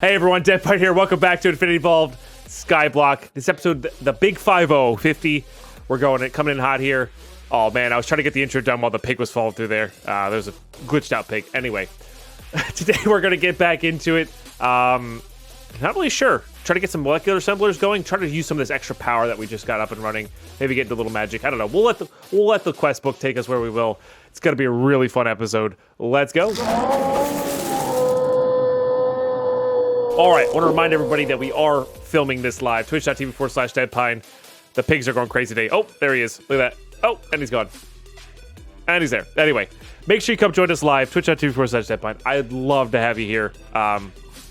Hey everyone, Deadpine here. Welcome back to Infinity Evolved Skyblock. This episode, the Big 50, 50. We're coming in hot here. Oh man, I was trying to get the intro done while the pig was falling through there. There's a glitched out pig. Anyway, today we're gonna get back into it. Not really sure. Try to get some molecular assemblers going. Try to use some of this extra power that we just got up and running. Maybe get into a little magic. I don't know. We'll let the quest book take us where we will. It's gonna be a really fun episode. Let's go. All right, I want to remind everybody that we are filming this live. Twitch.tv/Deadpine. The pigs are going crazy today. Oh, there he is. Look at that. Oh, and he's gone. And he's there. Anyway, make sure you come join us live. Twitch.tv/Deadpine. I'd love to have you here.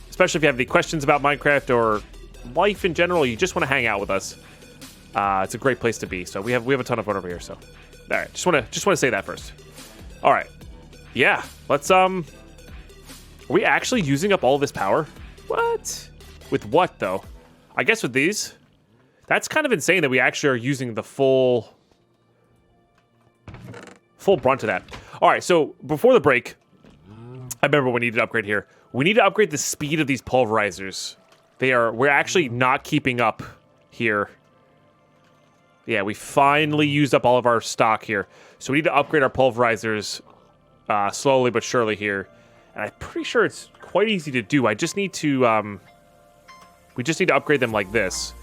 Especially if you have any questions about Minecraft or life in general. You just want to hang out with us. It's a great place to be. So we have a ton of fun over here. So, all right, just want to say that first. All right, yeah. Let's Are we actually using up all of this power? What? With what, though? I guess with these? That's kind of insane that we actually are using the full brunt of that. All right, so before the break, I remember we needed to upgrade here. We need to upgrade the speed of these pulverizers. We're actually not keeping up here. Yeah, we finally used up all of our stock here. So we need to upgrade our pulverizers slowly but surely here. And I'm pretty sure it's quite easy to do. I just need to, we just need to upgrade them like this.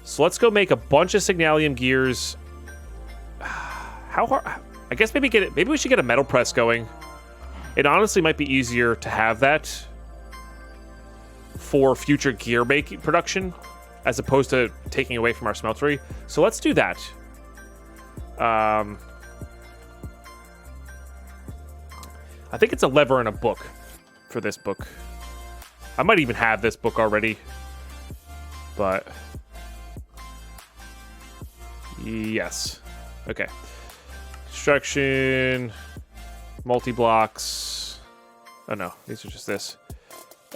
So let's go make a bunch of Signalium gears. How hard? I guess maybe we should get a metal press going. It honestly might be easier to have that for future gear making production as opposed to taking away from our smeltery. So let's do that. I think it's a lever in a book for this book. I might even have this book already. But yes. Okay. Construction, multi-blocks. Oh no, these are just this.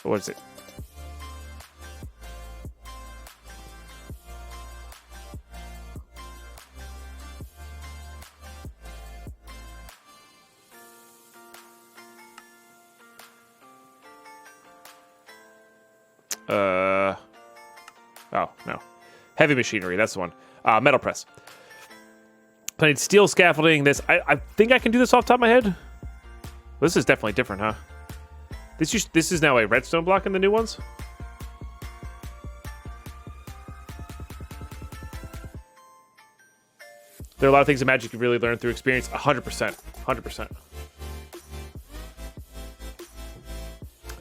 What is it? Oh, no. Heavy machinery, that's the one. Metal press. I need steel scaffolding. I think I can do this off the top of my head. This is definitely different, huh? This is now a redstone block in the new ones? There are a lot of things in Magic you really learn through experience. 100%. 100%.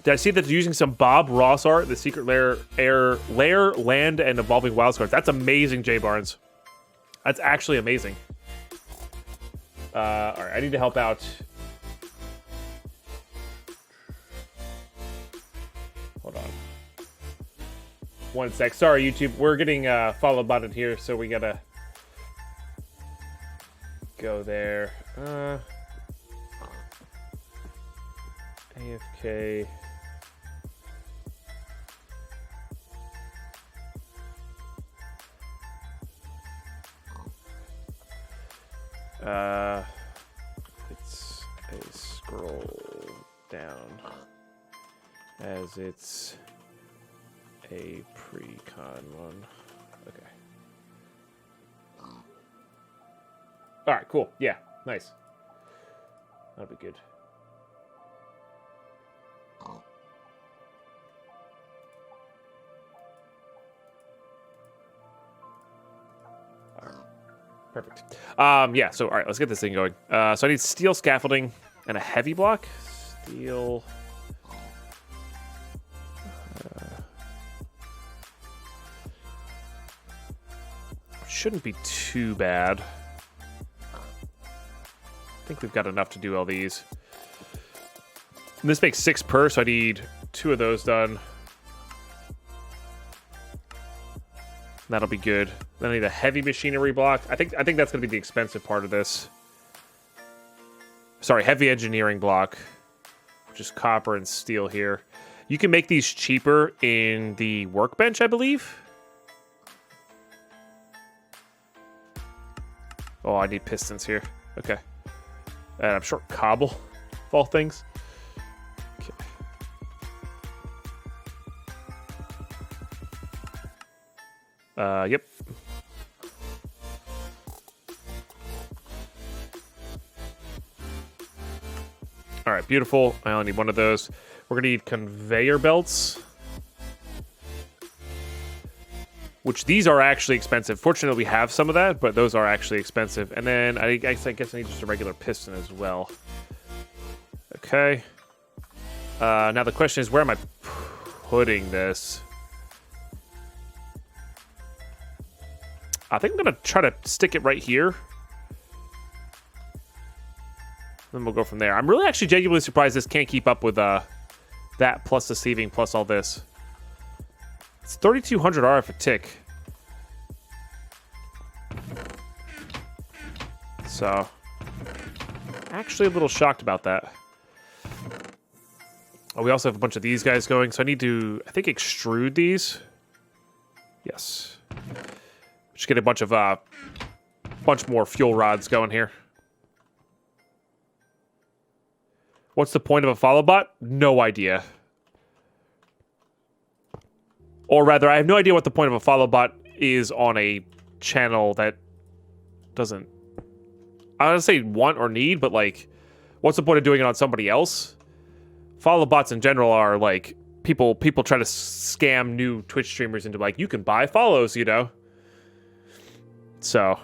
Did I see that they're using some Bob Ross art, the secret lair, land, and evolving wild cards? That's amazing, Jay Barnes. That's actually amazing. All right, I need to help out. Hold on. 1 sec. Sorry, YouTube. We're getting follow button here, so we gotta go there. AFK. It's a scroll down as it's a pre-con one. Okay. All right, cool. Yeah, nice. That'll be good. Perfect. Yeah, so all right, let's get this thing going. So I need steel scaffolding and a heavy block. Steel. Shouldn't be too bad. I think we've got enough to do all these. And this makes 6 per, so I need 2 of those done. That'll be good. Then I need a heavy machinery block. I think that's going to be the expensive part of this. Sorry, heavy engineering block, which is copper and steel here. You can make these cheaper in the workbench, I believe. Oh, I need pistons here. Okay. And I'm short cobble, of all things. Okay. Yep. All right, beautiful. I only need one of those. We're gonna need conveyor belts, which these are actually expensive. Fortunately, we have some of that, but those are actually expensive. And then I guess I need just a regular piston as well. Okay. Now the question is, where am I putting this? I think I'm gonna try to stick it right here. Then we'll go from there. I'm really actually genuinely surprised this can't keep up with that plus the sieving plus all this. It's 3,200 RF a tick. So, actually a little shocked about that. Oh, we also have a bunch of these guys going, so I need to, I think, extrude these. Yes. Just get a bunch more fuel rods going here. What's the point of a follow bot? No idea. Or rather, I have no idea what the point of a follow bot is on a channel that doesn't, I don't say want or need, but like, what's the point of doing it on somebody else? Follow bots in general are like, people try to scam new Twitch streamers into like, you can buy follows, you know? So,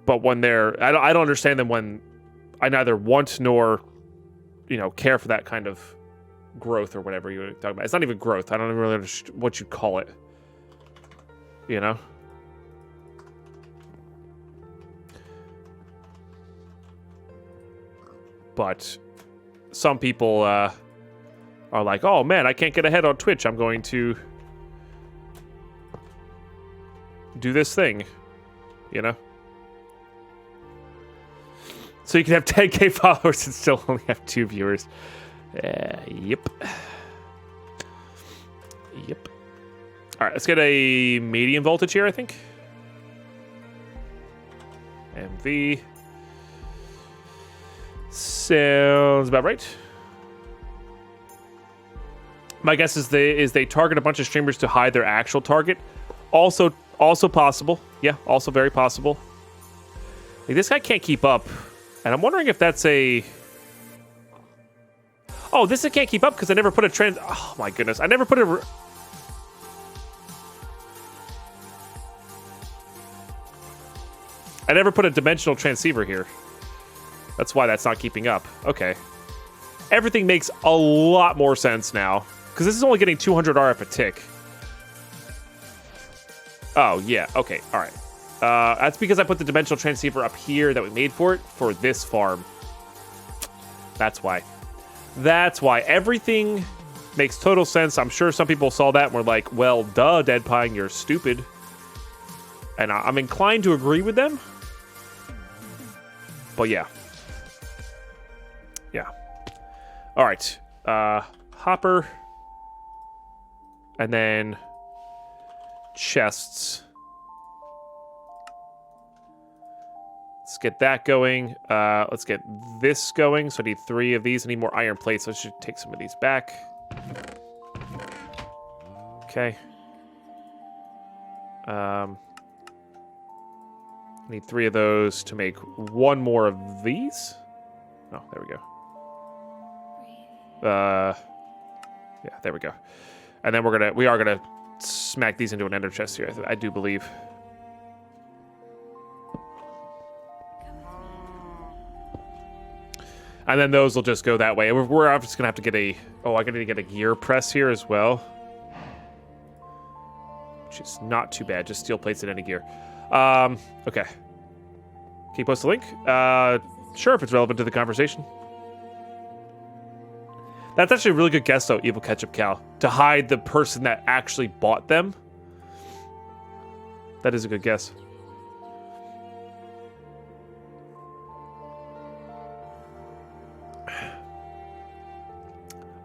but when they're, I don't understand them when I neither want nor, you know, care for that kind of growth or whatever you're talking about. It's not even growth. I don't even really understand what you call it. You know? But some people are like, oh man, I can't get ahead on Twitch. I'm going to do this thing. You know? So you can have 10k followers and still only have 2 viewers. Yep. Yep. All right, let's get a medium voltage here, I think. MV. Sounds about right. My guess is they target a bunch of streamers to hide their actual target. Also possible. Yeah, also very possible. Like, this guy can't keep up. And I'm wondering if that's a... Oh, this can't keep up because I never put a trans... Oh, my goodness. I never put a... I never put a dimensional transceiver here. That's why that's not keeping up. Okay. Everything makes a lot more sense now. Because this is only getting 200 RF a tick. Oh, yeah. Okay. All right. That's because I put the dimensional transceiver up here that we made for it for this farm. That's why. That's why. Everything makes total sense. I'm sure some people saw that and were like, well, duh, Deadpine, you're stupid. And I'm inclined to agree with them. But yeah. Yeah. All right. Hopper. And then chests. Let's get that going. Let's get this going. So I need 3 of these. I need more iron plates, so I should take some of these back. Okay. I need 3 of those to make 1 more of these. Oh, there we go. Yeah, there we go. And then we are gonna smack these into an ender chest here, I do believe. And then those will just go that way. We're just gonna have to get a... Oh, I'm gonna get a gear press here as well. Which is not too bad. Just steel plates in any gear. Okay. Can you post a link? Sure, if it's relevant to the conversation. That's actually a really good guess, though, Evil Ketchup Cow. To hide the person that actually bought them. That is a good guess.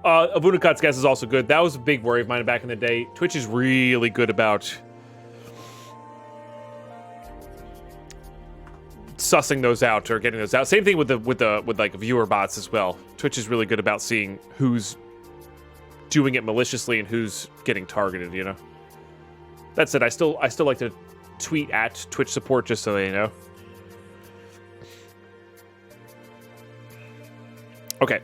Avunakat's guess is also good. That was a big worry of mine back in the day. Twitch is really good about sussing those out or getting those out. Same thing with like viewer bots as well. Twitch is really good about seeing who's doing it maliciously and who's getting targeted, you know. That said, I still like to tweet at Twitch support just so they know. Okay.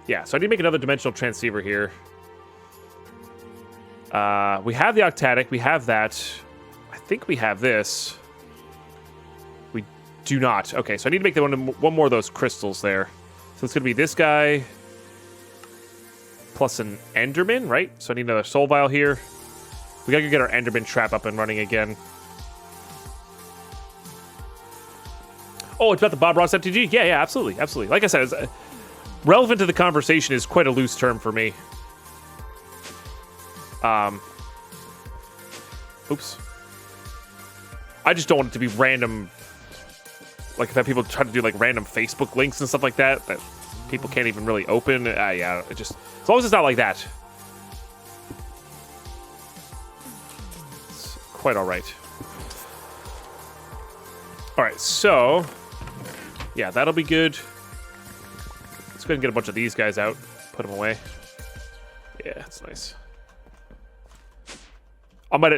Yeah, so I need to make another dimensional transceiver here. We have the octatic. We have that. I think we have this. We do not. Okay, so I need to make one more of those crystals there. So it's going to be this guy plus an Enderman, right? So I need another soul vial here. We got to get our Enderman trap up and running again. Oh, it's about the Bob Ross FTG? Yeah, absolutely, absolutely. Like I said, it's, relevant to the conversation is quite a loose term for me. Oops. I just don't want it to be random. Like, if people try to do, like, random Facebook links and stuff like that people can't even really open. Yeah, it just... As long as it's not like that. It's quite alright. Alright, so... Yeah, that'll be good. Let's go ahead and get a bunch of these guys out. Put them away. Yeah, that's nice.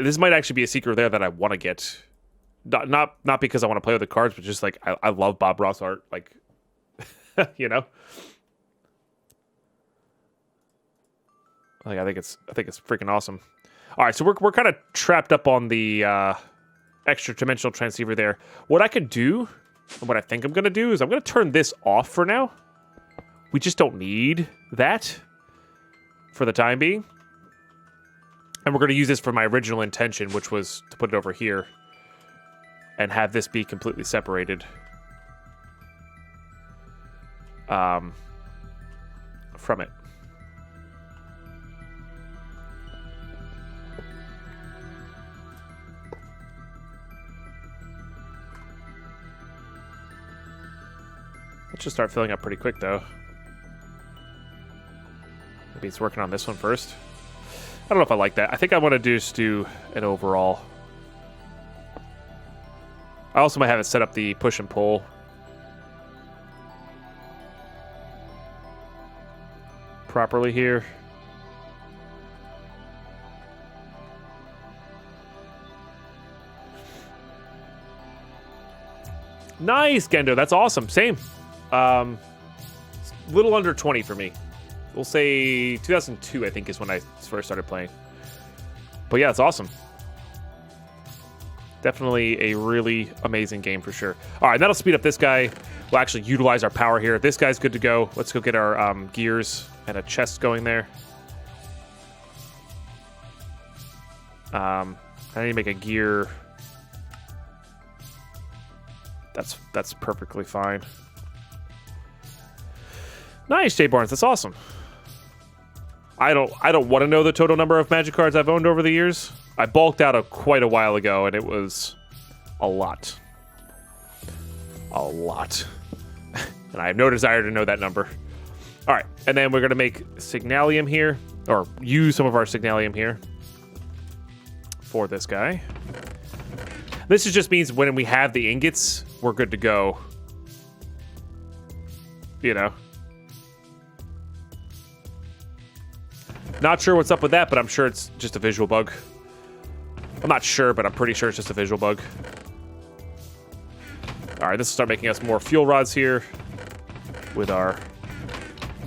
This might actually be a secret there that I want to get. Not because I want to play with the cards, but just like I love Bob Ross art, like you know. Like I think it's freaking awesome. All right, so we're kind of trapped up on the extra dimensional transceiver there. What I could do, and what I think I'm gonna do, is I'm gonna turn this off for now. We just don't need that for the time being. And we're going to use this for my original intention, which was to put it over here and have this be completely separated from it. Let's just start filling up pretty quick, though. Maybe it's working on this one first. I don't know if I like that. I think I want to just do an overall. I also might have it set up the push and pull. Properly here. Nice, Gendo. That's awesome. Same. Little under 20 for me. We'll say 2002, I think, is when I first started playing. But yeah, it's awesome. Definitely a really amazing game for sure. All right, that'll speed up this guy. We'll actually utilize our power here. This guy's good to go. Let's go get our gears and a chest going there. I need to make a gear. That's perfectly fine. Nice, Jay Barnes. That's awesome. I don't want to know the total number of Magic cards I've owned over the years. I bulked out quite a while ago, and it was a lot. A lot. And I have no desire to know that number. All right, and then we're going to make Signalium here, or use some of our Signalium here for this guy. This just means when we have the ingots, we're good to go. You know? Not sure what's up with that, but I'm sure it's just a visual bug. I'm not sure, but I'm pretty sure it's just a visual bug. All right, this will start making us more fuel rods here with our...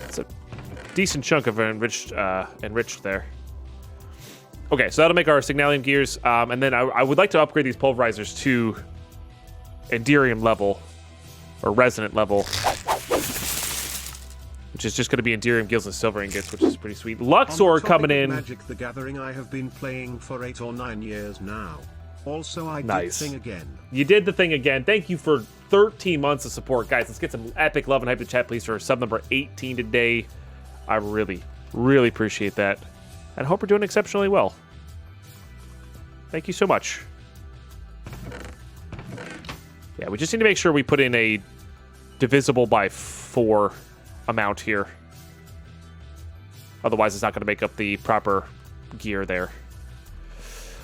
It's a decent chunk of enriched there. Okay, so that'll make our Signalium gears. And then I would like to upgrade these pulverizers to Enderium level, or Resonant level. Which is just going to be Enderium gills and silver ingots, which is pretty sweet. Luxor coming in. Magic the Gathering, I have been playing for 8 or 9 years now. Also, I did the thing again. You did the thing again. Thank you for 13 months of support, guys. Let's get some epic love and hype to chat, please, for sub number 18 today. I really, really appreciate that. And hope we're doing exceptionally well. Thank you so much. Yeah, we just need to make sure we put in a divisible by 4 amount here. Otherwise, it's not going to make up the proper gear there.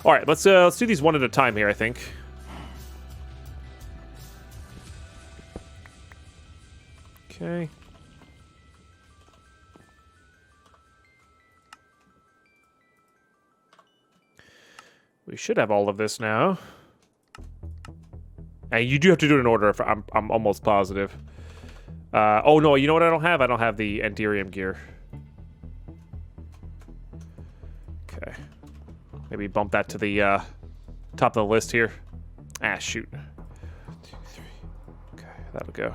All right, let's do these one at a time here, I think. Okay. We should have all of this now. And you do have to do it in order. If I'm almost positive. Oh no, you know what I don't have? I don't have the Enderium gear. Okay. Maybe bump that to the top of the list here. Ah, shoot. 1, 2, 3. Okay, that'll go.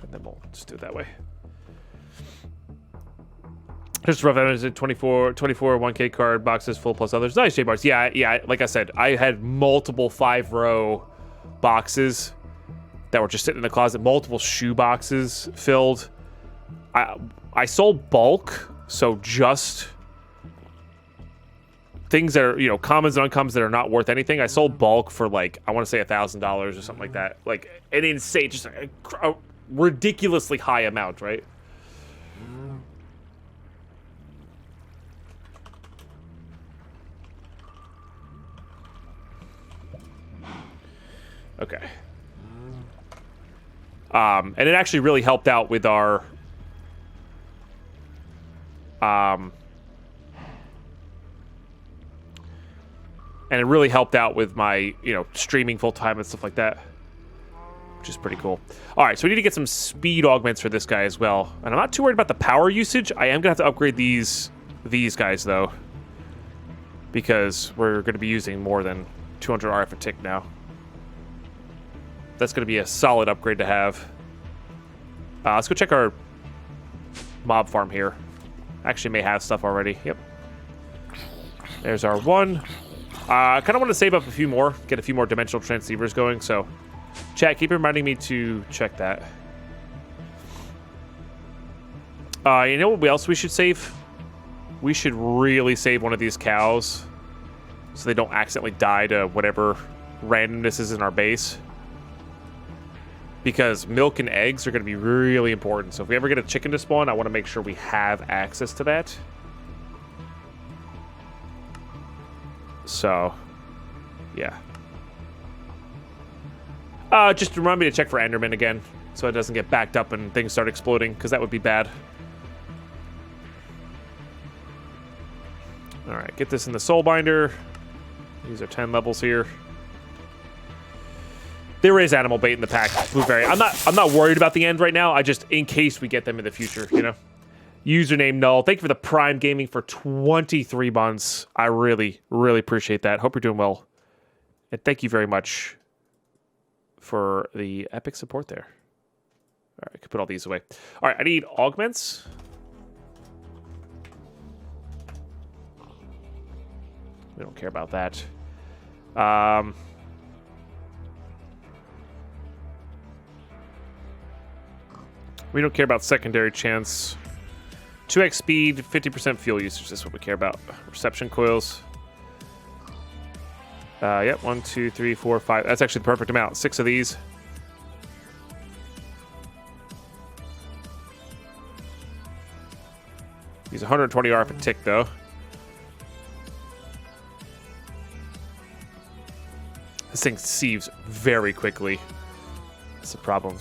And then we'll just do it that way. Just rough evidence, 24 1K card boxes full plus others. Nice, J-Bars. Yeah, like I said, I had multiple 5-row boxes that were just sitting in the closet, multiple shoe boxes filled. I sold bulk, so just things that are, you know, commons and uncommons that are not worth anything. I sold bulk for like, I want to say $1,000 or something like that. Like an insane, just a ridiculously high amount, right? Okay. And it actually really helped out with our and it really helped out with my, you know, streaming full time and stuff like that, which is pretty cool. All right, so we need to get some speed augments for this guy as well. And I'm not too worried about the power usage. I am gonna have to upgrade these guys though, because we're gonna be using more than 200 RF a tick now. That's going to be a solid upgrade to have. Let's go check our mob farm here. Actually may have stuff already. Yep. There's our one. I kind of want to save up a few more. Get a few more dimensional transceivers going. So, chat, keep reminding me to check that. You know what else we should save? We should really save one of these cows so they don't accidentally die to whatever randomness is in our base. Because milk and eggs are going to be really important. So if we ever get a chicken to spawn, I want to make sure we have access to that. So, yeah. Just remind me to check for Enderman again, so it doesn't get backed up and things start exploding, because that would be bad. All right, get this in the soul binder. These are 10 levels here. There is animal bait in the pack, blueberry. I'm not worried about the end right now. I just, in case we get them in the future, you know. Username null. Thank you for the Prime Gaming for 23 months. I really, really appreciate that. Hope you're doing well. And thank you very much for the epic support there. All right, I can put all these away. All right, I need augments. We don't care about that. We don't care about secondary chance. 2x speed, 50% fuel usage. That's what we care about. Reception coils. Yep, 1, 2, 3, 4, 5. That's actually the perfect amount. 6 of these. Use 120 RF a tick, though. This thing sieves very quickly. That's the problem.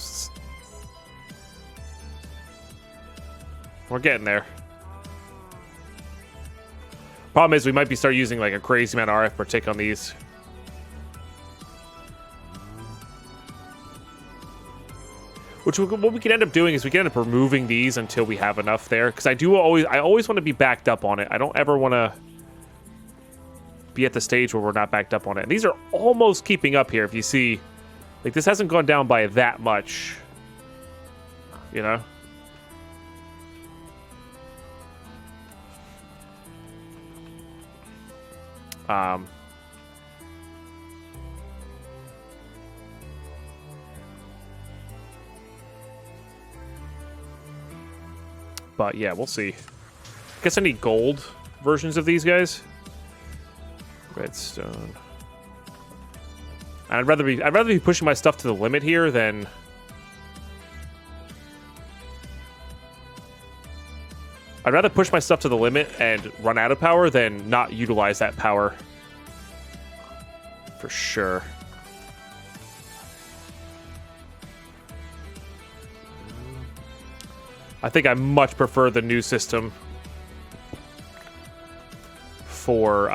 We're getting there. Problem is, we might be start using like a crazy amount of RF per tick on these. Which what we can end up doing is we can end up removing these until we have enough there. Because I always want to be backed up on it. I don't ever want to be at the stage where we're not backed up on it. And these are almost keeping up here. If you see, like this hasn't gone down by that much. You know. But yeah, we'll see. I guess I need gold versions of these guys. Redstone. I'd rather be pushing my stuff to the limit here than I'd rather push my stuff to the limit and run out of power than not utilize that power. For sure. I think I much prefer the new system for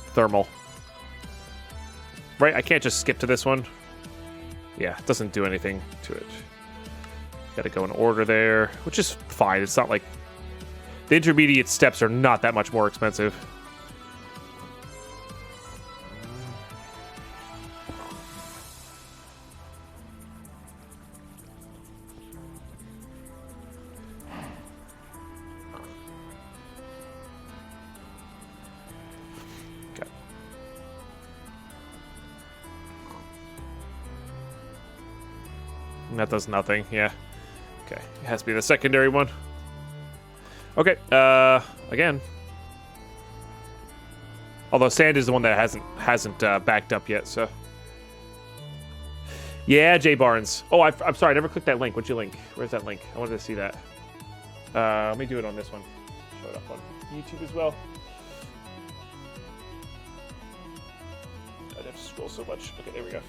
thermal. Right? I can't just skip to this one. Yeah, it doesn't do anything to it. Gotta go in order there, which is fine. It's not like... The intermediate steps are not that much more expensive. Okay. That does nothing, yeah. Okay, it has to be the secondary one. Okay, again. Although sand is the one that hasn't backed up yet, so. Yeah, Jay Barnes. Oh, I'm sorry, I never clicked that link. What'd you link? Where's that link? I wanted to see that. Let me do it on this one. Show it up on YouTube as well. I'd have to scroll so much. Okay, there we go.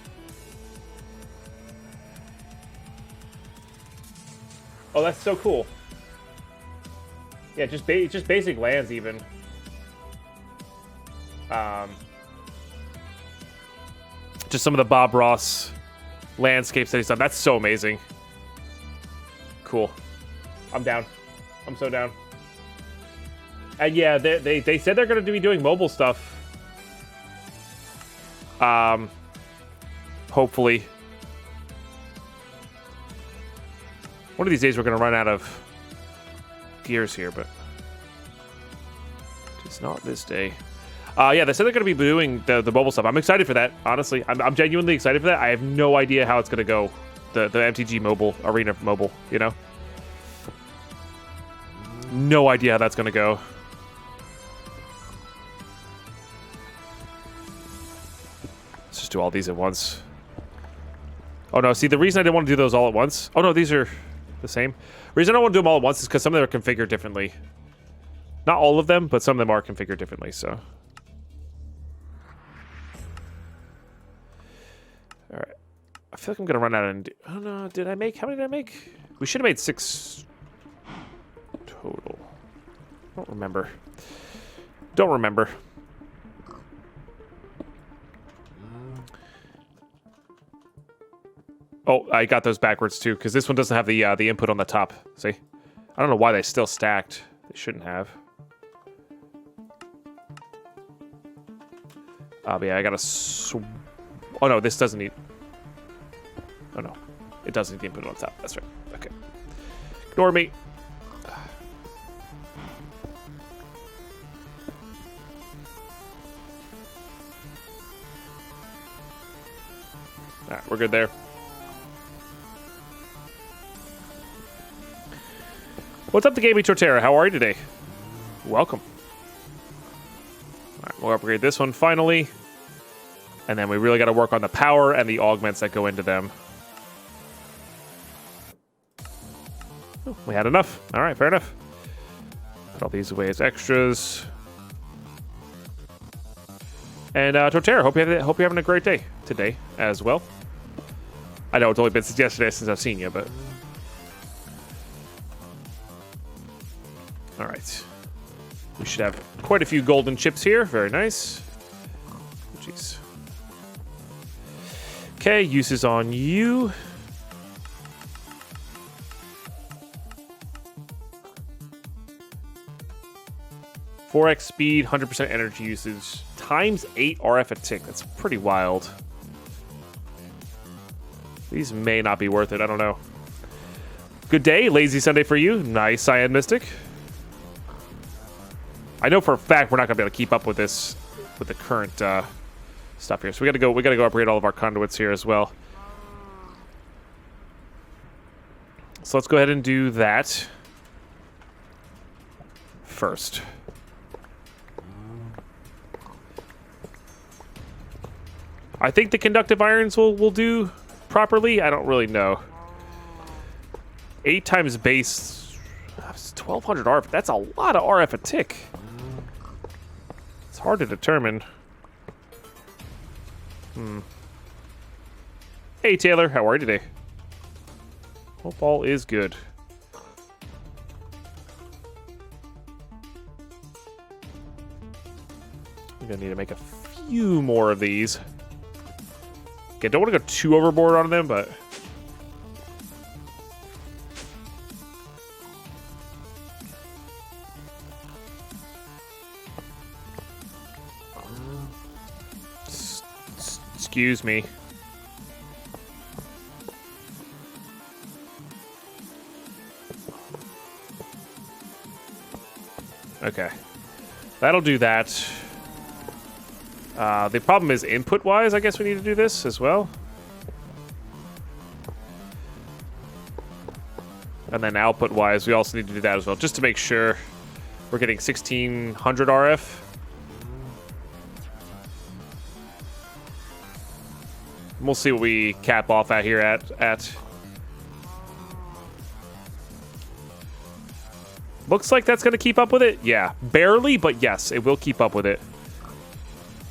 Oh, that's so cool. Yeah, just basic lands even. Just some of the Bob Ross landscapes that he's done. That's so amazing. Cool. I'm down. I'm so down. And yeah, they said they're going to be doing mobile stuff. Hopefully. One of these days we're going to run out of gears here, but it's not this day. Yeah, they said they're going to be doing the mobile stuff. I'm excited for that, honestly. I'm genuinely excited for that. I have no idea how it's going to go. The MTG mobile, arena mobile, you know? No idea how that's going to go. Let's just do all these at once. Oh no, see, the reason I didn't want to do those all at once... Oh no, these are the same. The reason I don't want to do them all at once is because some of them are configured differently. Not all of them, but some of them are configured differently, so... Alright. I feel like I'm going to run out of... Oh no, did I make... How many did I make? We should have made 6 total. Don't remember. Don't remember. Oh, I got those backwards too, because this one doesn't have the input on the top. See? I don't know why they still stacked. They shouldn't have. But yeah, I gotta... Oh no, this doesn't need... Oh no. It doesn't need the input on top. That's right. Okay. Ignore me. Alright, we're good there. What's up, the Gaming Torterra? How are you today? Welcome. Alright, we'll upgrade this one finally. And then we really got to work on the power and the augments that go into them. Oh, we had enough. Alright, fair enough. Put all these away as extras. And Torterra, hope you're having a great day today as well. I know it's only been since yesterday since I've seen you, but... Alright. We should have quite a few golden chips here. Very nice. Jeez. Okay, uses on you. .4x speed, 100% energy usage, times 8 RF a tick. That's pretty wild. These may not be worth it. I don't know. Good day. Lazy Sunday for you. Nice, Cyan Mystic. I know for a fact we're not gonna be able to keep up with this, with the current stuff here. So we gotta go upgrade all of our conduits here as well. So let's go ahead and do that first. I think the conductive irons will do properly. I don't really know. 8 times base, 1200 RF. That's a lot of RF a tick. It's hard to determine. Hey Taylor, how are you today? Hope all is good. I'm gonna need to make a few more of these. Okay, don't want to go too overboard on them, but excuse me. Okay, that'll do that. The problem is input-wise, I guess we need to do this as well. And then output-wise, we also need to do that as well, just to make sure we're getting 1600 RF. We'll see what we cap off at here at. Looks like that's going to keep up with it. Yeah, barely, but yes, it will keep up with it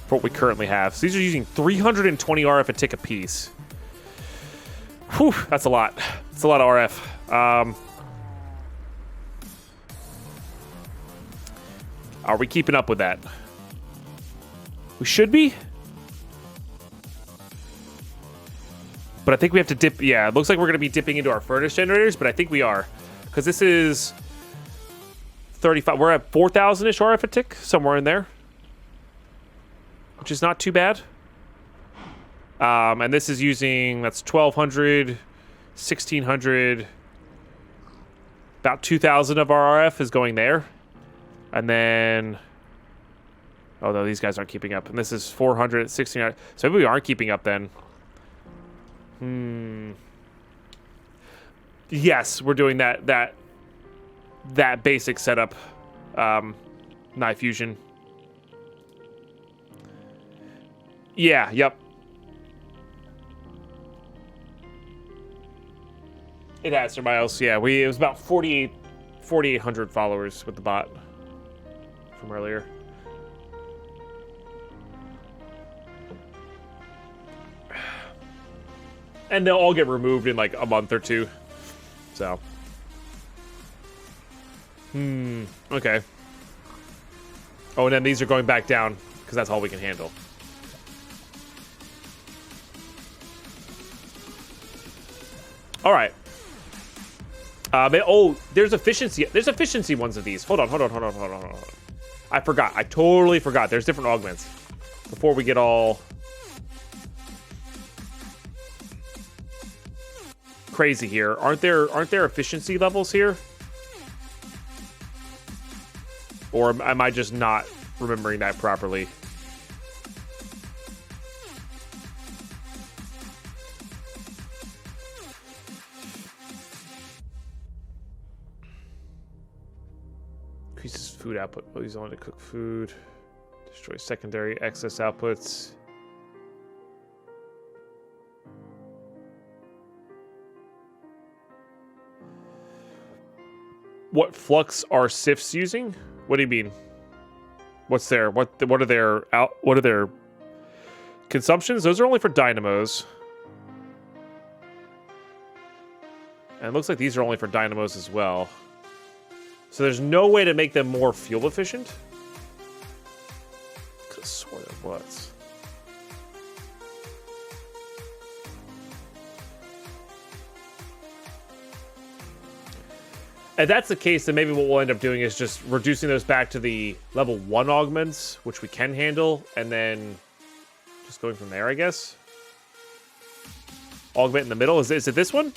for what we currently have. So these are using 320 RF a tick a piece. Whew, that's a lot. That's a lot of RF. Are we keeping up with that? We should be. But I think we have to dip. Yeah, it looks like we're going to be dipping into our furnace generators, but I think we are. Because this is 35. We're at 4,000-ish RF a tick, somewhere in there. Which is not too bad. And this is using, that's 1,200, 1,600. About 2,000 of our RF is going there. And then, oh no, these guys aren't keeping up. And this is 400, 1,600. So maybe we aren't keeping up then. Yes, we're doing that basic setup. Knife fusion. Yeah, yep. It has, Sir Miles. Yeah, it was about 4,800 followers with the bot from earlier. And they'll all get removed in like a month or two. So. Okay. Oh, and then these are going back down because that's all we can handle. All right. Oh, there's efficiency. There's efficiency ones of these. Hold on. I forgot. I totally forgot. There's different augments. Before we get all crazy here, aren't there efficiency levels here? Or am I just not remembering that properly? Increases food output. Oh, he's on to cook food. Destroy secondary excess outputs. What flux are SIFs using? What do you mean? What's their what are their consumptions? Those are only for dynamos. And it looks like these are only for dynamos as well. So there's no way to make them more fuel efficient? Could have sworn it was. If that's the case, then maybe what we'll end up doing is just reducing those back to the level 1 augments, which we can handle, and then just going from there, I guess. Augment in the middle. Is it this one?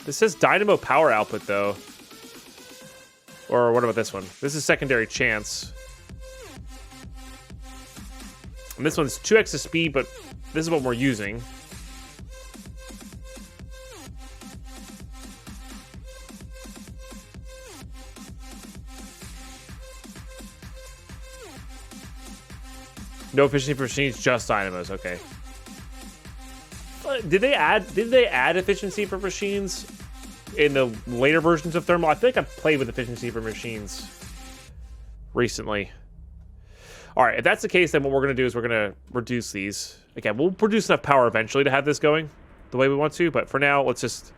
This says dynamo power output, though. Or what about this one? This is secondary chance. And this one's 2x the speed, but this is what we're using. No efficiency for machines, just dynamos. Okay. Did they add efficiency for machines in the later versions of Thermal? I feel like I've played with efficiency for machines recently. All right, if that's the case, then what we're going to do is we're going to reduce these. Again, we'll produce enough power eventually to have this going the way we want to, but for now, let's just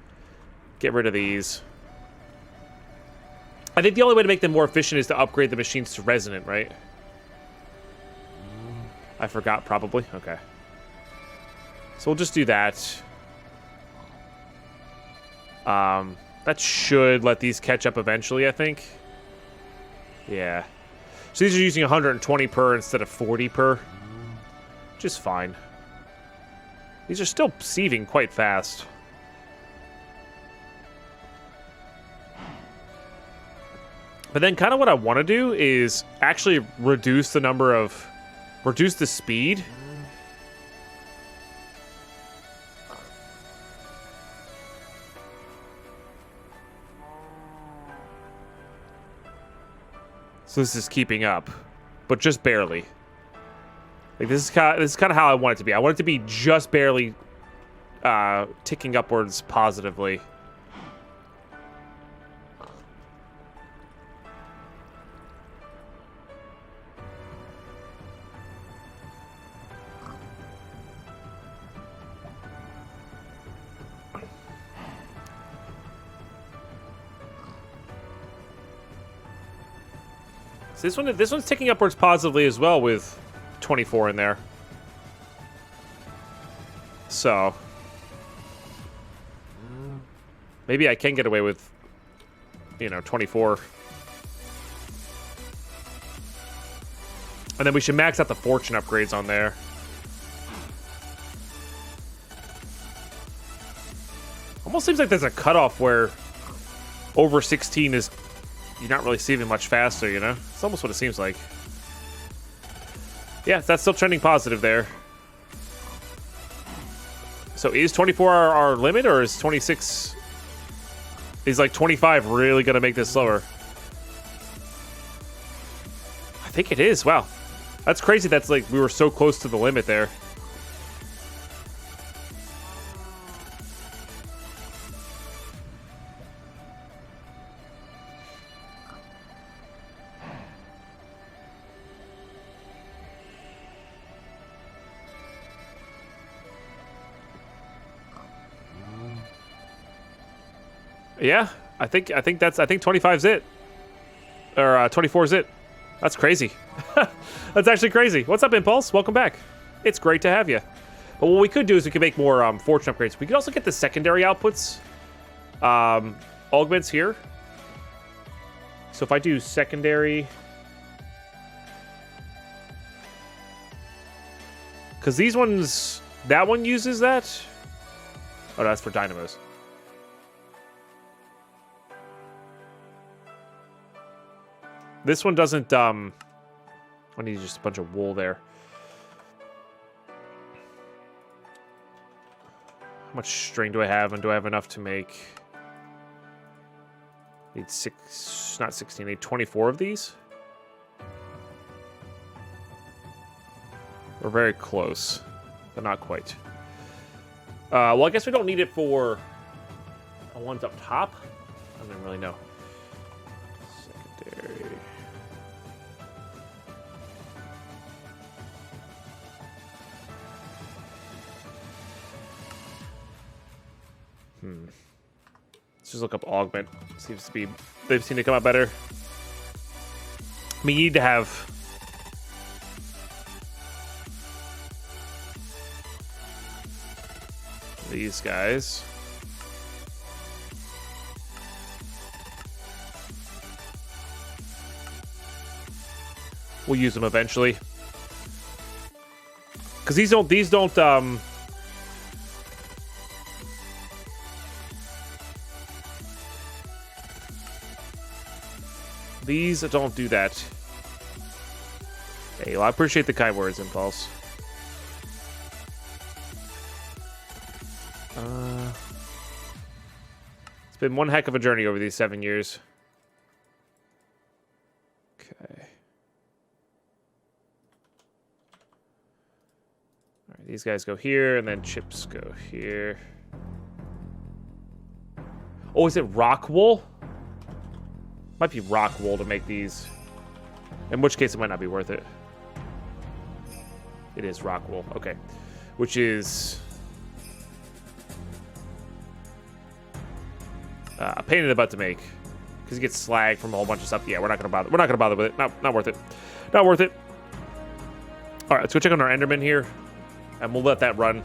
get rid of these. I think the only way to make them more efficient is to upgrade the machines to resonant, right? I forgot, probably. Okay. So we'll just do that. That should let these catch up eventually, I think. Yeah. So these are using 120 per instead of 40 per. Which is fine. These are still sieving quite fast. But then kind of what I want to do is actually reduce the speed. So this is keeping up, but just barely. Like this is kind of how I want it to be. I want it to be just barely ticking upwards positively. This one's ticking upwards positively as well with 24 in there. So maybe I can get away with, 24. And then we should max out the fortune upgrades on there. Almost seems like there's a cutoff where over 16 is... You're not really sieving much faster, It's almost what it seems like. Yeah, that's still trending positive there. So is 24 our limit, or is 26... Is like 25 really going to make this slower? I think it is. Wow. That's crazy. That's like we were so close to the limit there. Yeah, I think 25's it. Or 24's it. That's crazy. That's actually crazy. What's up, Impulse? Welcome back. It's great to have you. But what we could do is we could make more fortune upgrades. We could also get the secondary outputs augments here. So if I do secondary... Because these ones... That one uses that? Oh, no, that's for dynamos. This one doesn't, I need just a bunch of wool there. How much string do I have, and do I have enough to make... Need 16, need 24 of these? We're very close, but not quite. Well, I guess we don't need it for the ones up top. I don't really know. Secondary... Let's just look up augment. Seems to be... They seem to come out better. We need to have... These guys. We'll use them eventually. Because these don't... These don't do that. Hey, well, I appreciate the kind words, Impulse. It's been one heck of a journey over these 7 years. Okay. All right, these guys go here, and then chips go here. Oh, is it rock wool? Might be rock wool to make these. In which case, it might not be worth it. It is rock wool. Okay. Which is... a pain in the butt to make. Because it gets slag from a whole bunch of stuff. Yeah, we're not going to bother. We're not going to bother with it. Not worth it. Not worth it. All right, let's go check on our Enderman here, and we'll let that run.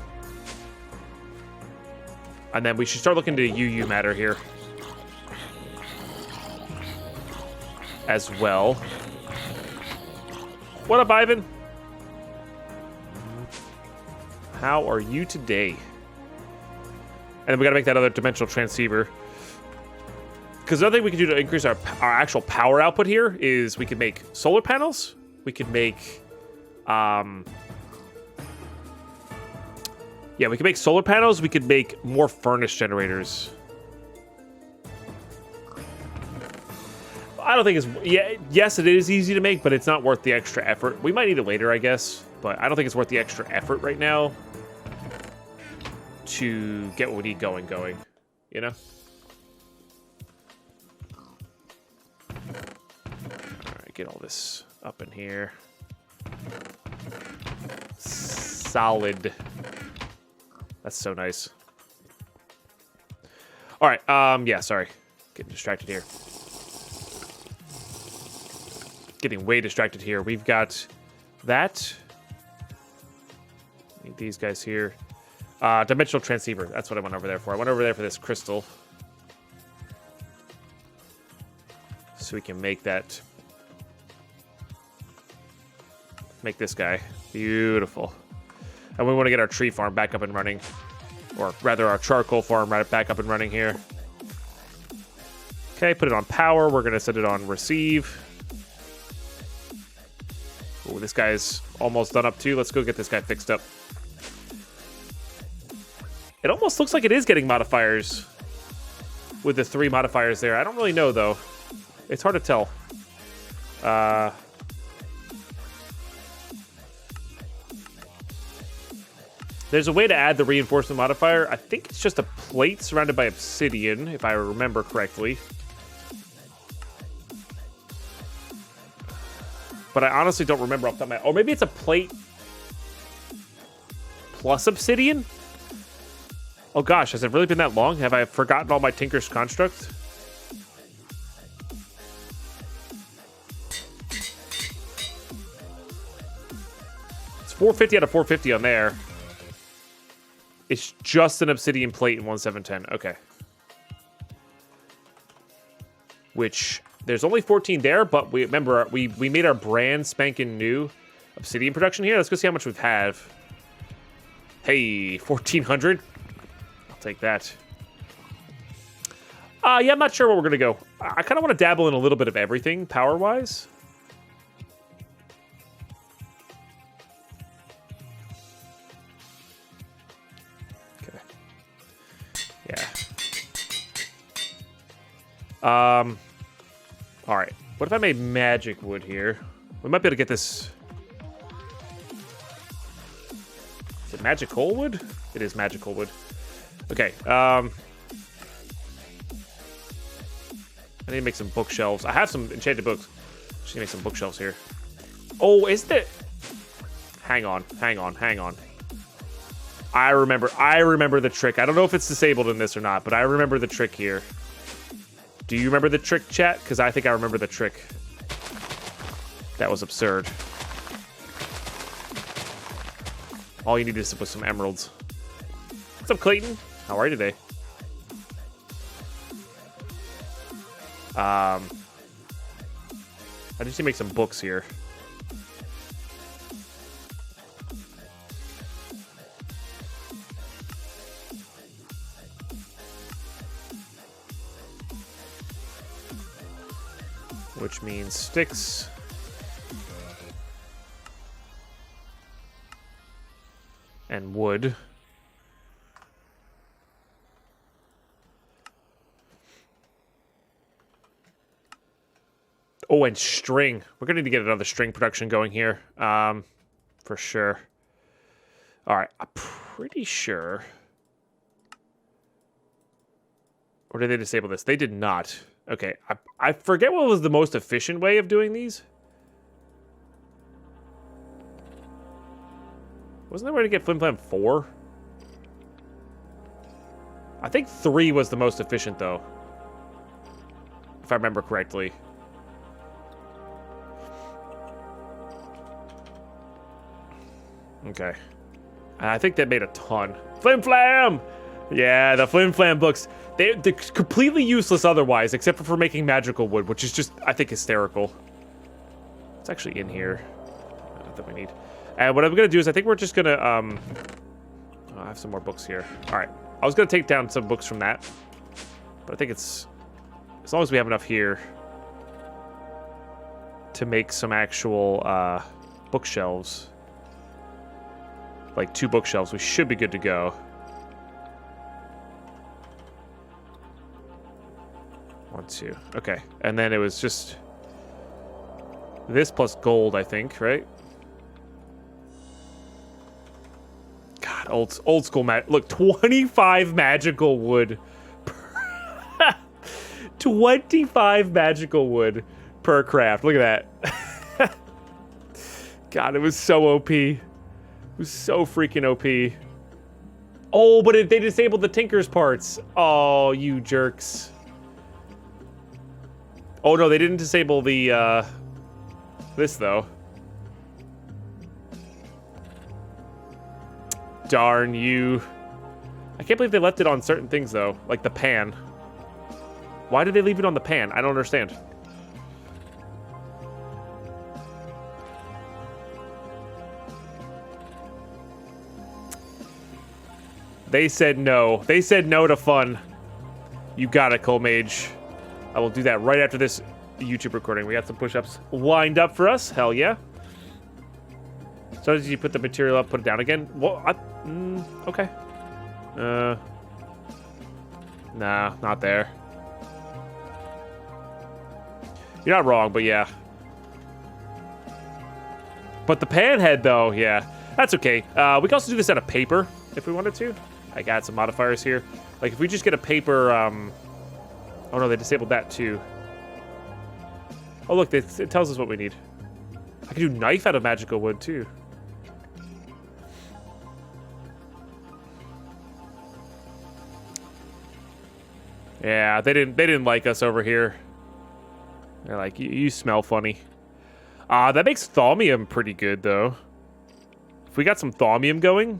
And then we should start looking into UU matter here as well. What up, Ivan? How are you today? And then we got to make that other dimensional transceiver. Because another thing we can do to increase our actual power output here is we could make solar panels. We could make, yeah, we could make solar panels. We could make more furnace generators. I don't think it's, yeah, yes, it is easy to make, but it's not worth the extra effort. We might need it later, I guess, but I don't think it's worth the extra effort right now to get what we need going, you know? All right, get all this up in here. Solid. That's so nice. All right, yeah, sorry. Getting distracted here. Getting way distracted here. We've got that. Need these guys here. Dimensional transceiver. That's what I went over there for. I went over there for this crystal. So we can make that. Make this guy. Beautiful. And we want to get our tree farm back up and running. Or rather, our charcoal farm right back up and running here. Okay, put it on power. We're going to set it on receive. Oh, this guy's almost done up too. Let's go get this guy fixed up. It almost looks like it is getting modifiers with the 3 modifiers there. I don't really know, though. It's hard to tell. There's a way to add the reinforcement modifier. I think it's just a plate surrounded by obsidian, if I remember correctly. But I honestly don't remember off the top of my head. Or maybe it's a plate plus obsidian? Oh gosh, has it really been that long? Have I forgotten all my Tinker's constructs? It's 450 out of 450 on there. It's just an obsidian plate in 1710. Okay. Which, there's only 14 there, but we remember we made our brand spanking new obsidian production here. Let's go see how much we have. Hey, 1400. I'll take that. Yeah, I'm not sure where we're gonna go. I kind of want to dabble in a little bit of everything power-wise. Okay. Yeah. All right. What if I made magic wood here? We might be able to get this. Is it magical wood? It is magical wood. Okay. I need to make some bookshelves. I have some enchanted books. Just need to make some bookshelves here. Oh, is there? Hang on. I remember the trick. I don't know if it's disabled in this or not, but I remember the trick here. Do you remember the trick, chat? Because I think I remember the trick. That was absurd. All you need is to put some emeralds. What's up, Clayton? How are you today? I just need to make some books here. Which means sticks. And wood. Oh, and string. We're going to need to get another string production going here. For sure. All right. I'm pretty sure. Or did they disable this? They did not. Okay. I forget what was the most efficient way of doing these. Wasn't there a way to get Flim Flam 4? I think 3 was the most efficient, though. If I remember correctly. Okay. I think they made a ton. Flim Flam! Yeah, the Flim Flam books. They're completely useless otherwise, except for making magical wood, which is just, I think, hysterical. It's actually in here. Not that we need. And what I'm going to do is I think we're just going to, I have some more books here. All right. I was going to take down some books from that. But I think it's, as long as we have enough here to make some actual bookshelves. Like 2 bookshelves, we should be good to go. 1, 2. Okay. And then it was just this plus gold, I think, right? God, old school look, 25 magical wood. 25 magical wood per craft. Look at that. God, it was so OP. It was so freaking OP. Oh, but they disabled the Tinker's parts. Oh, you jerks. Oh, no, they didn't disable the, this, though. Darn you. I can't believe they left it on certain things, though. Like the pan. Why did they leave it on the pan? I don't understand. They said no. They said no to fun. You got it, Cole Mage. I will do that right after this YouTube recording. We got some push-ups lined up for us. Hell yeah. So as you put the material up, put it down again. Well, okay. Nah, not there. You're not wrong, but yeah. But the pan head, though, yeah. That's okay. We can also do this out of paper if we wanted to. I got some modifiers here. Like, if we just get a paper, oh no, they disabled that too. Oh look, it tells us what we need. I can do knife out of magical wood too. Yeah, they didn't like us over here. They're like, you smell funny. That makes thaumium pretty good though. If we got some thaumium going,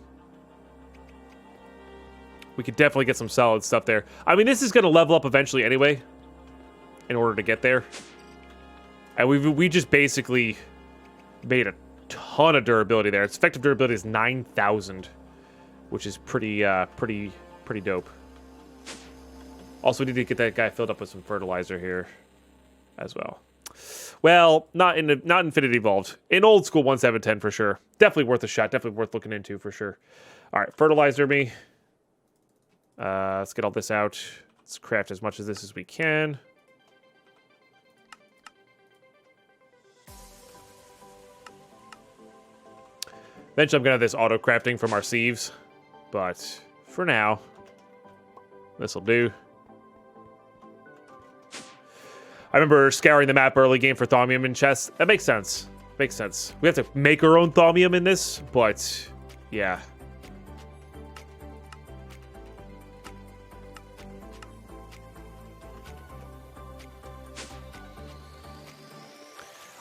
we could definitely get some solid stuff there. I mean, this is going to level up eventually anyway, in order to get there. And we just basically made a ton of durability there. Its effective durability is 9,000, which is pretty dope. Also, we need to get that guy filled up with some fertilizer here, as well. Well, not Infinity Evolved. In old school 1710 for sure. Definitely worth a shot. Definitely worth looking into for sure. All right, fertilizer me. Let's get all this out. Let's craft as much of this as we can. Eventually, I'm going to have this auto-crafting from our sieves. But for now, this will do. I remember scouring the map early game for thaumium in chests. That makes sense. Makes sense. We have to make our own thaumium in this, but yeah.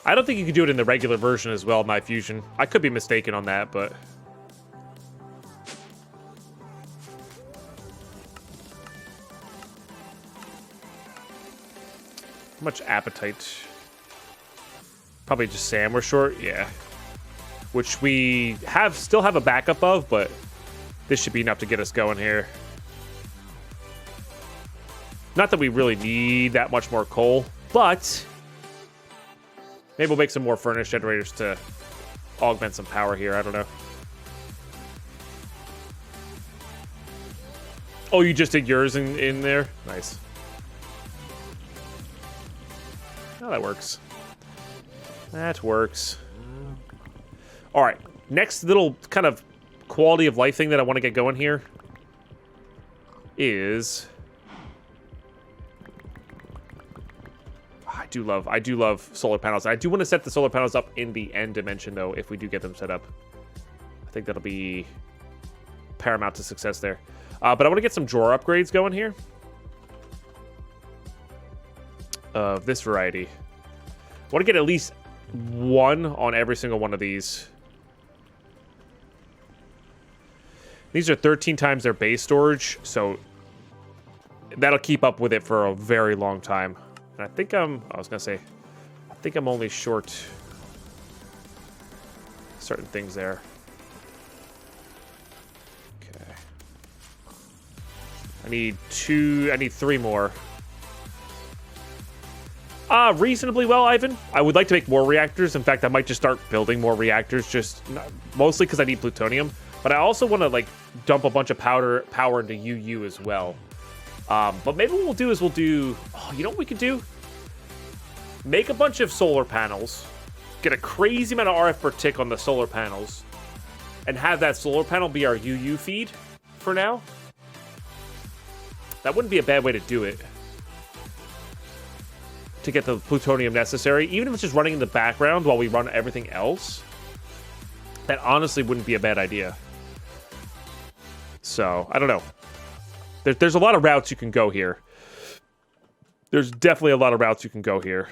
I don't think you could do it in the regular version as well, Night Fusion. I could be mistaken on that, but... How much appetite? Probably just Sam we're short, yeah. Which we still have a backup of, but this should be enough to get us going here. Not that we really need that much more coal, but... Maybe we'll make some more furnace generators to augment some power here. I don't know. Oh, you just did yours in there? Nice. Oh, that works. That works. All right. Next little kind of quality of life thing that I want to get going here is... I do love solar panels. I do want to set the solar panels up in the end dimension, though, if we do get them set up. I think that'll be paramount to success there. But I want to get some drawer upgrades going here. Of this variety. I want to get at least one on every single one of these. These are 13 times their base storage, so that'll keep up with it for a very long time. And I think I was gonna say, I think I'm only short certain things there. Okay. I need 3 more. Reasonably well, Ivan. I would like to make more reactors. In fact, I might just start building more reactors, mostly because I need plutonium. But I also want to, like, dump a bunch of power into UU as well. But maybe what we'll do is you know what we could do? Make a bunch of solar panels, get a crazy amount of RF per tick on the solar panels, and have that solar panel be our UU feed for now. That wouldn't be a bad way to do it. To get the plutonium necessary, even if it's just running in the background while we run everything else. That honestly wouldn't be a bad idea. So, I don't know. There's a lot of routes you can go here. There's definitely a lot of routes you can go here.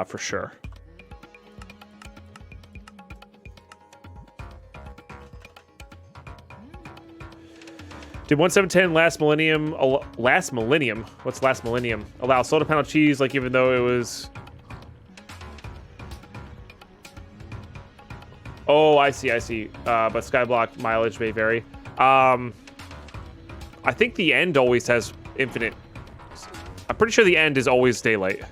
For sure. Did 1710 last millennium? What's last millennium? Allow solar panel cheese, like even though it was. Oh, I see. But Skyblock mileage may vary. I think the end always has infinite. I'm pretty sure the end is always daylight,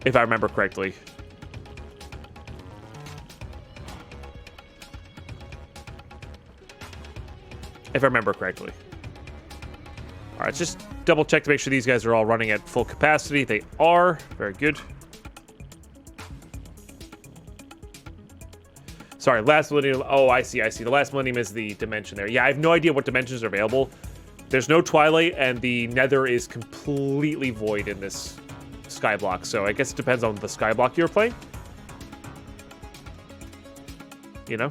if I remember correctly. If I remember correctly. All right, just double check to make sure these guys are all running at full capacity. They are. Very good. Sorry, last millennium. Oh, I see. The last millennium is the dimension there. Yeah, I have no idea what dimensions are available. There's no Twilight, and the Nether is completely void in this Skyblock. So I guess it depends on the Skyblock you're playing. You know?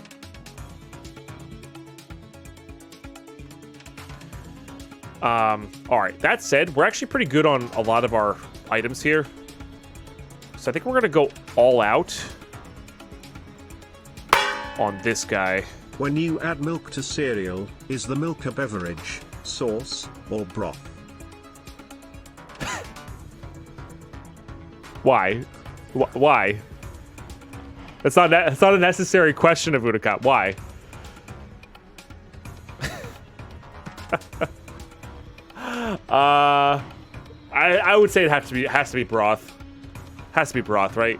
All right, that said, we're actually pretty good on a lot of our items here. So I think we're going to go all out on this guy. When you add milk to cereal, is the milk a beverage, sauce, or broth? Why? Why? That's not a necessary question of Udacop. Why? I would say it has to be broth. Has to be broth, right?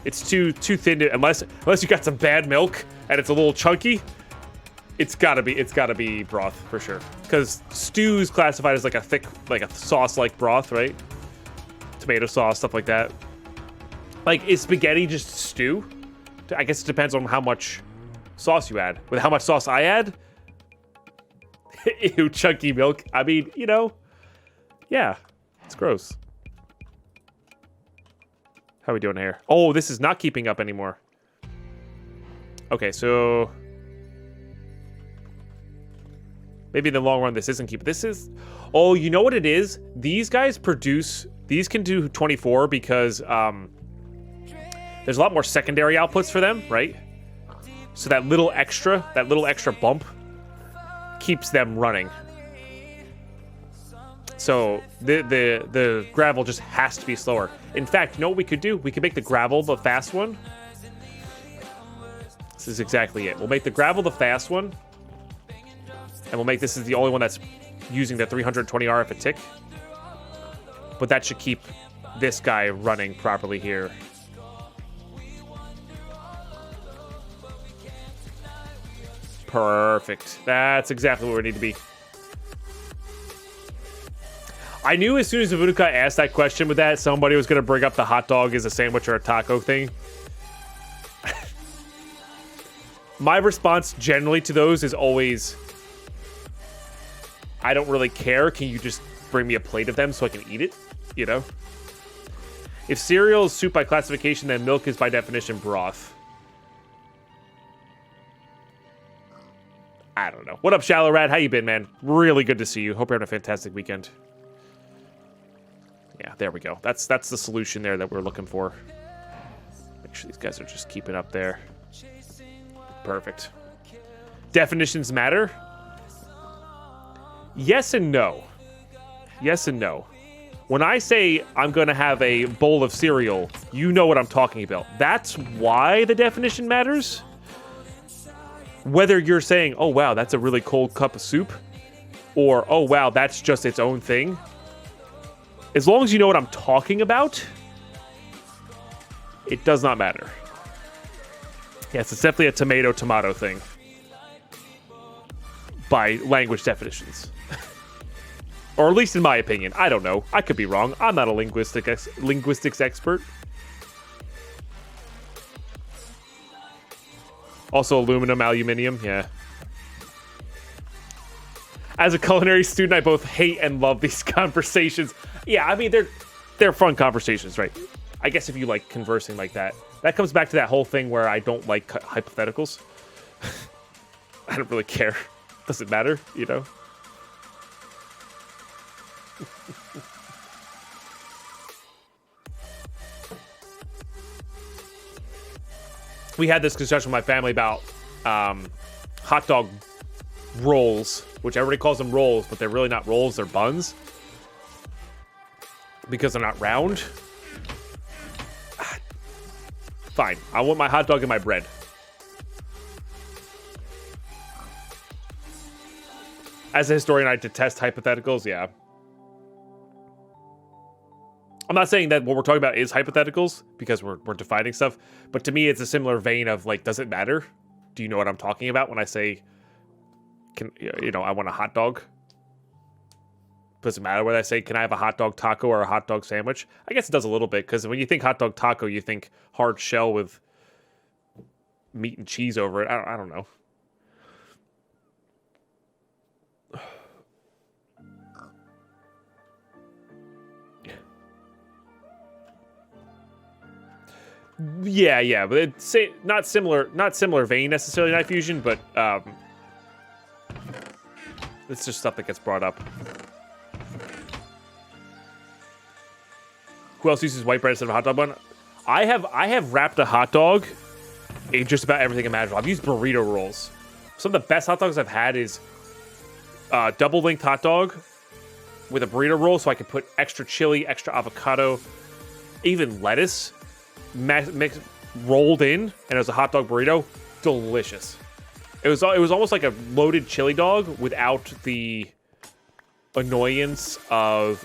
It's too thin to, unless you got some bad milk and it's a little chunky. It's gotta be broth for sure. Because stew is classified as like a thick, like a sauce-like broth, right? Tomato sauce, stuff like that. Like, is spaghetti just stew? I guess it depends on how much sauce you add. With how much sauce I add, ew, chunky milk. I mean, you know, yeah, it's gross. How are we doing here? Oh, this is not keeping up anymore. Okay, so maybe in the long run this isn't keeping. This is. Oh, you know what it is? These guys produce. These can do 24 because there's a lot more secondary outputs for them, right? So that little extra bump keeps them running. So the gravel just has to be slower. In fact, you know what we could do? We could make the gravel the fast one. This is exactly it. We'll make the gravel the fast one. And we'll make this is the only one that's using the 320 RF a tick. But that should keep this guy running properly here. Perfect. That's exactly where we need to be. I knew as soon as Ivunica asked that question with that, somebody was going to bring up the hot dog is a sandwich or a taco thing. My response generally to those is always, I don't really care. Can you just bring me a plate of them so I can eat it? You know? If cereal is soup by classification, then milk is by definition broth. I don't know. What up, Shallow Rat? How you been, man? Really good to see you. Hope you're having a fantastic weekend. There we go. That's the solution there that we're looking for. Make sure these guys are just keeping up there. Perfect. Definitions matter? Yes and no. Yes and no. When I say I'm going to have a bowl of cereal, you know what I'm talking about. That's why the definition matters. Whether you're saying, oh, wow, that's a really cold cup of soup, or, oh, wow, that's just its own thing. As long as you know what I'm talking about, it does not matter. Yes, it's definitely a tomato thing. By language definitions. Or at least in my opinion. I don't know. I could be wrong. I'm not a linguistics expert. Also aluminium, yeah. As a culinary student, I both hate and love these conversations. Yeah, I mean, they're fun conversations, right? I guess if you like conversing like that. That comes back to that whole thing where I don't like hypotheticals. I don't really care. Doesn't matter, you know? We had this discussion with my family about hot dog rolls, which everybody calls them rolls, but they're really not rolls, they're buns. Because they're not round. Fine, I want my hot dog and my bread. As a historian, I detest hypotheticals, yeah. I'm not saying that what we're talking about is hypotheticals, because we're defining stuff, but to me, it's a similar vein of, like, does it matter? Do you know what I'm talking about when I say, I want a hot dog? Does it matter whether I say, can I have a hot dog taco or a hot dog sandwich? I guess it does a little bit, because when you think hot dog taco, you think hard shell with meat and cheese over it. I don't know. Yeah, but it's not similar vein necessarily, Night Fusion, but it's just stuff that gets brought up. Who else uses white bread instead of a hot dog bun? I have wrapped a hot dog in just about everything imaginable. I've used burrito rolls. Some of the best hot dogs I've had is double length hot dog with a burrito roll, so I can put extra chili, extra avocado, even lettuce. Mixed, rolled in, and it was a hot dog burrito. Delicious. It was almost like a loaded chili dog without the annoyance of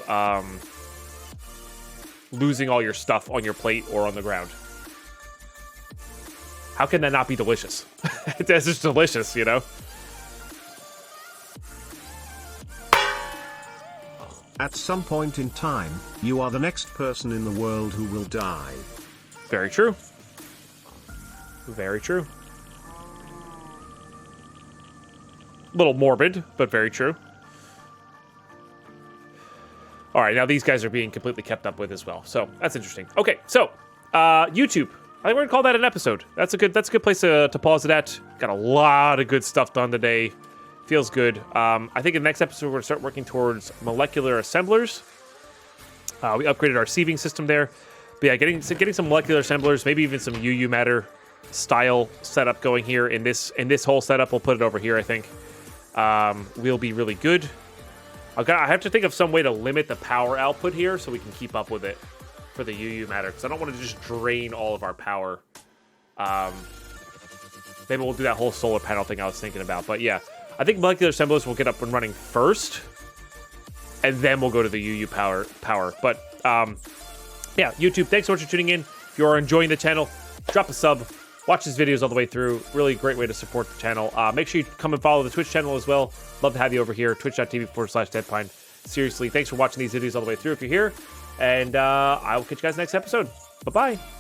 losing all your stuff on your plate or on the ground. How can that not be delicious? It's just delicious, you know? At some point in time, you are the next person in the world who will die. Very true. Very true. A little morbid, but very true. All right, now these guys are being completely kept up with as well, so that's interesting. Okay, so YouTube. I think we're gonna call that an episode. That's a good place to pause it at. Got a lot of good stuff done today. Feels good. I think in the next episode we're gonna start working towards molecular assemblers. We upgraded our sieving system there. But yeah, getting some molecular assemblers, maybe even some UU matter style setup going here in this whole setup. We'll put it over here, I think. Will be really good. I have to think of some way to limit the power output here so we can keep up with it for the UU matter, because I don't want to just drain all of our power. Maybe we'll do that whole solar panel thing I was thinking about. But yeah, I think molecular assemblers will get up and running first, and then we'll go to the UU power. But yeah, YouTube, thanks so much for tuning in. If you are enjoying the channel, drop a sub, watch these videos all the way through. Really great way to support the channel. Make sure you come and follow the Twitch channel as well. Love to have you over here, twitch.tv/Deadpine. Seriously, thanks for watching these videos all the way through if you're here. And I will catch you guys next episode. Bye-bye.